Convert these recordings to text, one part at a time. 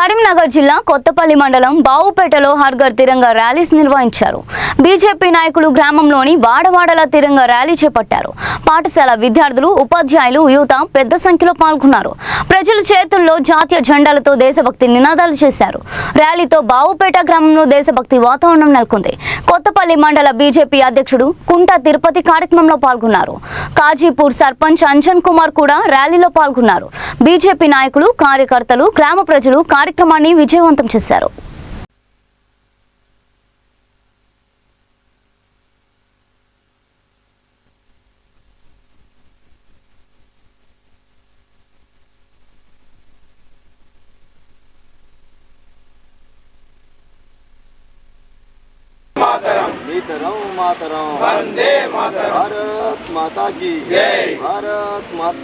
కరీంనగర్ జిల్లా కొత్తపల్లి మండలం బావుపేటలో హర్ ఘర్ తిరంగా ర్యాలీస్ నిర్వహించారు. బీజేపీ నాయకులు గ్రామంలోని వాడవాడల తిరంగా ర్యాలీ చేపట్టారు. పాఠశాల విద్యార్థులు, ఉపాధ్యాయులు, యువత పెద్ద సంఖ్యలో పాల్గొన్నారు. ప్రజల చేతుల్లో జాతీయ జెండాలతో దేశభక్తి నినాదాలు చేశారు. ర్యాలీతో బావుపేట గ్రామంలో దేశభక్తి వాతావరణం నెలకొంది. కొత్తపల్లి మండల బీజేపీ అధ్యక్షుడు కుంట తిరుపతి కార్యక్రమంలో పాల్గొన్నారు. కాజీపూర్ సర్పంచ్ అంజన్ కుమార్ కూడా ర్యాలీలో పాల్గొన్నారు. బీజేపీ నాయకులు, కార్యకర్తలు, గ్రామ ప్రజలు కార్యక్రమాన్ని విజయవంతం చేశారు. मातरम वंदे मातरम भारत माता की जय भारत माता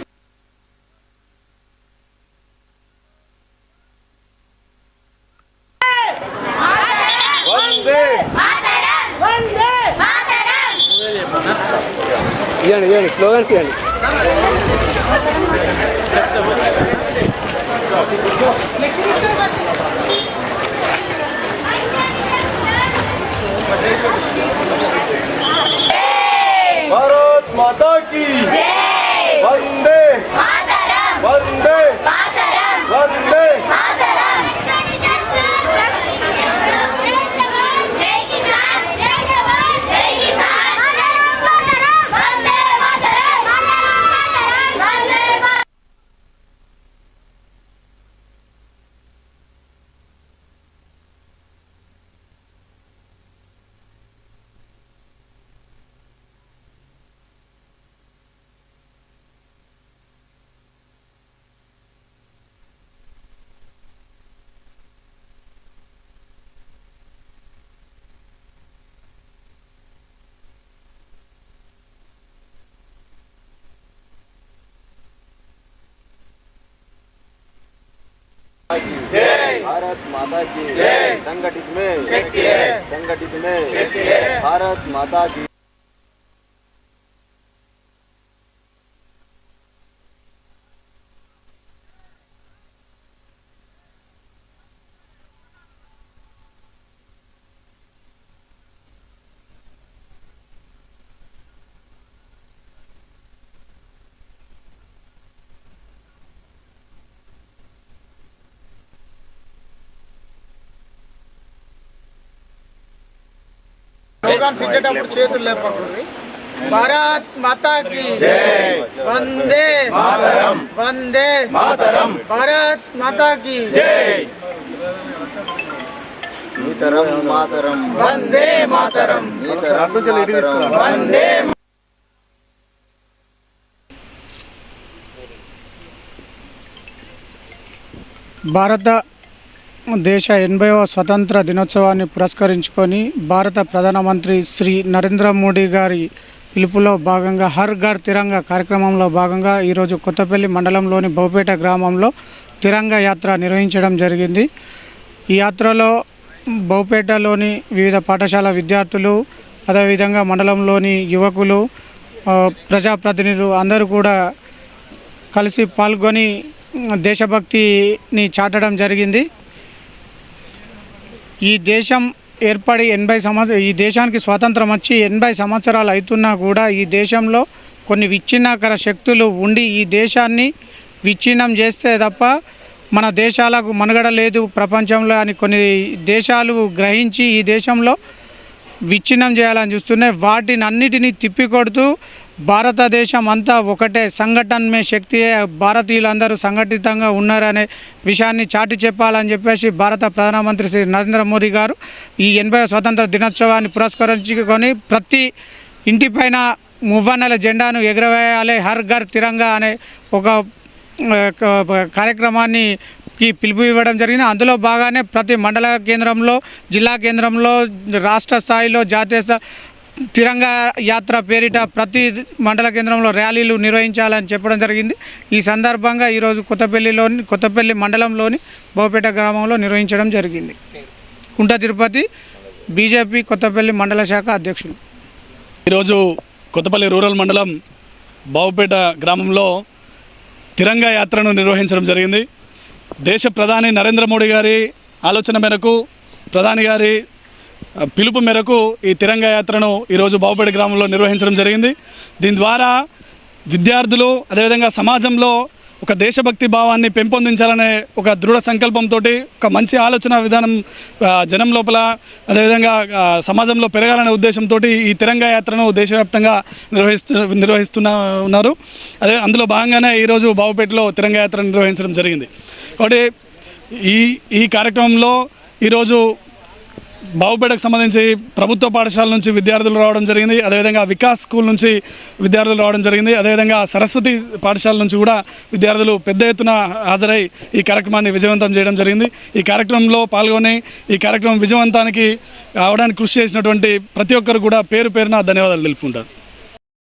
वंदे मातरम वंदे मातरम ये स्लोगन से भारत माता की जय वंदे मातरम वंदे मातरम वंदे मातरम जय किसान जय जवान जय किसान वंदे मातरम वंदे मातरम जय भारत माता की जय संगठित में शक्ति है संगठित में शक्ति है भारत माता की भारत माता की जय वंदे मातरम वंदे मातरम भारत माता की जय मातरम मातरम वंदे मातरम वंदे భారత దేశ 80వ స్వతంత్ర దినోత్సవాన్ని పురస్కరించుకొని భారత ప్రధానమంత్రి శ్రీ నరేంద్ర మోడీ గారి పిలుపులో భాగంగా హర్ ఘర్ తిరంగా కార్యక్రమంలో భాగంగా ఈరోజు కొత్తపల్లి మండలంలోని బౌపేట గ్రామంలో తిరంగా యాత్ర నిర్వహించడం జరిగింది. ఈ యాత్రలో బౌపేటలోని వివిధ పాఠశాల విద్యార్థులు, అదేవిధంగా మండలంలోని యువకులు, ప్రజాప్రతినిధులు అందరూ కూడా కలిసి పాల్గొని దేశభక్తిని చాటడం జరిగింది. ఈ దేశం ఏర్పడి 80 సంవత్సరాలు, ఈ దేశానికి స్వాతంత్రం వచ్చి 80 సంవత్సరాలు అవుతున్నా కూడా ఈ దేశంలో కొన్ని విచ్ఛిన్నకర శక్తులు ఉండి ఈ దేశాన్ని విచ్ఛిన్నం చేస్తే తప్ప మన దేశాలకు మనుగడ లేదు ప్రపంచంలో అని కొన్ని దేశాలు గ్రహించి ఈ దేశంలో విచ్ఛిన్నం చేయాలని చూస్తున్నాయి. వాటిని అన్నిటినీ తిప్పికొడుతూ భారతదేశం అంతా ఒకటే, సంఘటన మే శక్తి, భారతీయులందరూ సంఘటితంగా ఉన్నారనే విషయాన్ని చాటి చెప్పాలని చెప్పేసి భారత ప్రధానమంత్రి శ్రీ నరేంద్ర మోడీ గారు ఈ 80వ స్వతంత్ర దినోత్సవాన్ని పురస్కరించుకొని ప్రతి ఇంటిపైన మువ్వన్నెల జెండాను ఎగురవేయాలి, హర్ ఘర్ తిరంగా అనే ఒక కార్యక్రమాన్ని పిలుపు ఇవ్వడం జరిగింది. అందులో బాగానే ప్రతి మండల కేంద్రంలో, జిల్లా కేంద్రంలో, రాష్ట్ర స్థాయిలో, జాతీయ స్థాయి తిరంగా యాత్ర పేరిట ప్రతి మండల కేంద్రంలో ర్యాలీలు నిర్వహించాలని చెప్పడం జరిగింది. ఈ సందర్భంగా ఈరోజు కొత్తపల్లి మండలంలోని బౌపేట గ్రామంలో నిర్వహించడం జరిగింది. కుంట తిరుపతి, బీజేపీ కొత్తపల్లి మండల శాఖ అధ్యక్షులు. ఈరోజు కొత్తపల్లి రూరల్ మండలం బావుపేట గ్రామంలో తిరంగా యాత్రను నిర్వహించడం జరిగింది. దేశ ప్రధాని నరేంద్ర మోడీ గారి ఆలోచన మేరకు, ప్రధాని గారి పిలుపు మేరకు ఈ తిరంగా యాత్రను ఈరోజు బావుపేట గ్రామంలో నిర్వహించడం జరిగింది. దీని ద్వారా విద్యార్థులు అదేవిధంగా సమాజంలో ఒక దేశభక్తి భావాన్ని పెంపొందించాలనే ఒక దృఢ సంకల్పంతో, ఒక మంచి ఆలోచన విధానం జనం లోపల అదేవిధంగా సమాజంలో పెరగాలనే ఉద్దేశంతో ఈ తిరంగా యాత్రను దేశవ్యాప్తంగా నిర్వహిస్తున్నారు. అందులో భాగంగానే ఈరోజు బావుపేటలో తిరంగా యాత్ర నిర్వహించడం జరిగింది. కాబట్టి ఈ కార్యక్రమంలో ఈరోజు బావుపేటకు సంబంధించి ప్రభుత్వ పాఠశాల నుంచి విద్యార్థులు రావడం జరిగింది. అదేవిధంగా వికాస్ స్కూల్ నుంచి విద్యార్థులు రావడం జరిగింది. అదేవిధంగా సరస్వతి పాఠశాల నుంచి కూడా విద్యార్థులు పెద్ద ఎత్తున హాజరై ఈ కార్యక్రమాన్ని విజయవంతం చేయడం జరిగింది. ఈ కార్యక్రమంలో పాల్గొని ఈ కార్యక్రమం విజయవంతానికి అవడానికి కృషి చేసినటువంటి ప్రతి ఒక్కరు కూడా పేరు పేరున ధన్యవాదాలు తెలుపుకుంటారు.